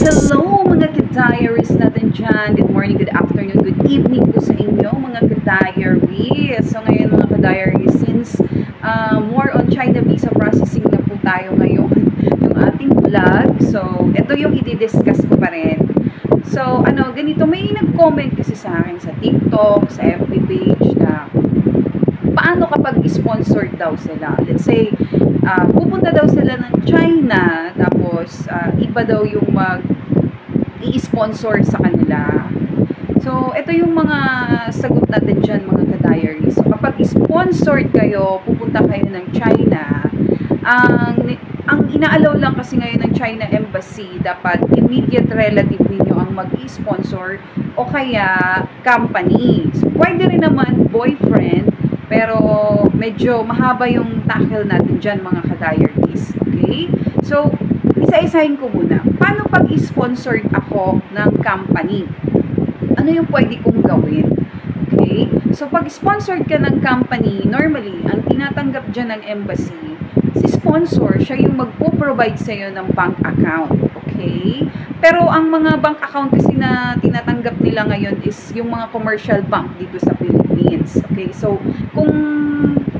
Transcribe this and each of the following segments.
Hello mga ka-diaries natin dyan. Good morning, good afternoon, good evening po sa inyo mga ka-diaries. So ngayon mga ka-diaries, since more on China visa processing na po tayo ngayon yung ating vlog. So ito yung i-discuss ko pa rin. So ganito, may nag-comment kasi sa akin sa TikTok, sa FB page na paano kapag sponsored daw sila. Let's say, pupunta daw sila ng China, tapos iba daw yung i-sponsor sa kanila. So, ito yung mga sagot natin dyan, mga ka-diaries. So, kapag sponsored kayo, pupunta kayo ng China, ang inaalaw lang kasi ngayon ng China Embassy, dapat immediate relative ninyo ang mag-sponsor o kaya company. So, pwede rin naman boyfriend, pero medyo mahaba yung tackle natin dyan, mga ka-diaries. Okay? So, isa-isahin ko muna. Paano pag sponsored ako ng company? Ano yung pwede kong gawin? Okay? So, pag sponsored ka ng company, normally, ang tinatanggap dyan ng embassy, si sponsor, siya yung magpo-provide sa'yo ng bank account. Okay? Pero ang mga bank account kasi na tinatanggap nila ngayon is yung mga commercial bank dito sa Philippines. Okay? So, kung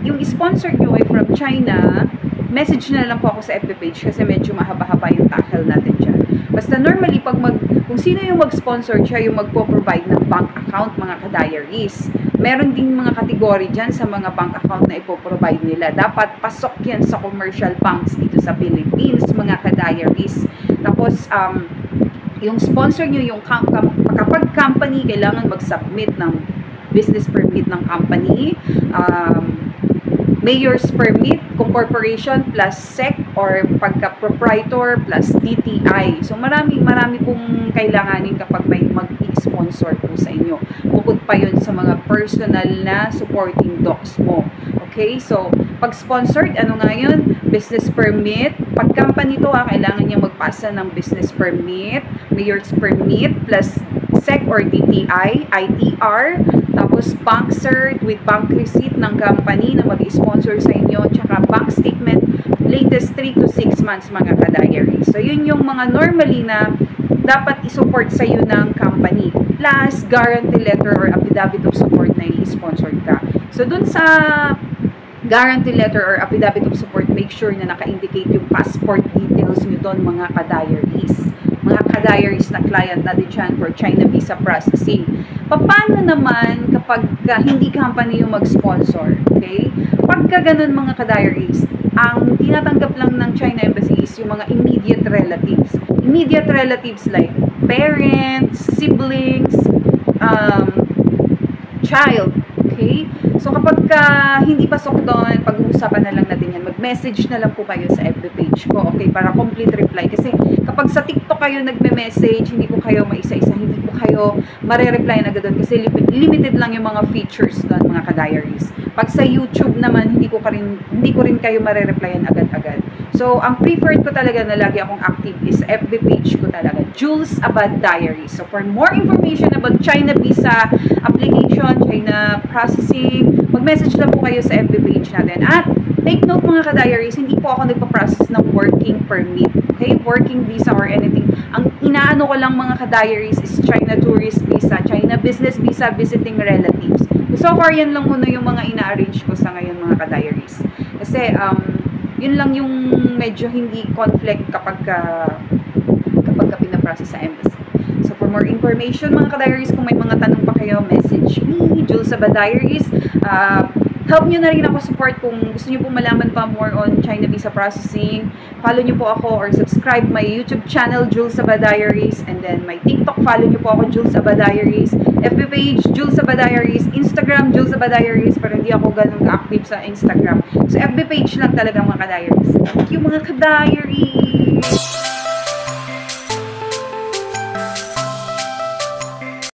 yung sponsor nyo ay from China, message na lang po ako sa FB page kasi medyo mahaba-haba yung tackle natin dyan. Basta normally, kung sino yung mag-sponsor, siya yung magpo-provide ng bank account, mga ka-diaries. Meron din mga kategory dyan sa mga bank account na ipoprovide nila. Dapat pasok yan sa commercial banks dito sa Philippines, mga ka-diaries. Tapos, yung sponsor nyo, yung kapag company, kailangan mag-submit ng business permit ng company, mayor's permit, kung corporation plus SEC or pagka-proprietor plus DTI. So, marami pong kailanganin kapag may mag-sponsor po sa inyo. Bukod pa yun sa mga personal na supporting docs mo. Okay? So, pag sponsored, ano nga yun? Business permit. Pag company to, kailangan niya magpasa ng business permit, mayor's permit plus SEC or DTI, ITR, tapos bank cert with bank receipt ng company na mag-sponsor sa inyo, tsaka bank statement, latest 3 to 6 months, mga ka-diaries. So, yun yung mga normally na dapat i-support sa iyo ng company. Plus, guarantee letter or affidavit of support na i-sponsor ka. So, dun sa guarantee letter or affidavit of support, make sure na naka-indicate yung passport details nyo doon, mga ka-diaries. Mga ka-diaries na client natin dyan for China visa processing. Paano naman kapag hindi company yung mag-sponsor? Okay? Pagka ganun, mga ka-diaries, ang tinatanggap lang ng China Embassy is yung mga immediate relatives. Immediate relatives like parents, siblings, child. Okay? So, kapag hindi pasok doon, pag-uusapan na lang natin yan. Mag-message na lang po kayo sa FB page ko, okay? Para complete reply. Kasi, kapag sa TikTok kayo nagme-message, hindi ko kayo maisa-isa, hindi ko kayo mare-reply na agad doon. Kasi, limited lang yung mga features doon, mga ka-diaries. Pag sa YouTube naman, hindi ko rin kayo mare-replyan agad-agad. So, ang preferred ko talaga na lagi akong active is FB page ko talaga, Jules Abad Diaries. So, for more information about China visa application, China processing, mag-message lang po kayo sa FB page natin. At, take note, mga ka-diaries, hindi po ako nagpa-process ng working permit. Okay? Working visa or anything. Ang inaano ko lang, mga ka-diaries, is China tourist visa, China business visa, visiting relatives. So far, yan lang muna yung mga ina-arrange ko sa ngayon, mga ka-diaries. Kasi, yun lang yung medyo hindi conflict kapag pinaprocess sa embassy. So, for more information, mga ka-diaries, kung may mga tanong pa kayo, message me, Jules Abad Diaries. Help nyo na rin ako support kung gusto nyo pong malaman pa more on China visa processing. Follow nyo po ako or subscribe my YouTube channel, Jules Abad Diaries. And then my TikTok, follow nyo po ako, Jules Abad Diaries. FB page, Jules Abad Diaries. Instagram, Jules Abad Diaries. Pero hindi ako ganun ka-active sa Instagram. So FB page lang talaga, mga ka-diaries. Thank you, mga ka-diaries!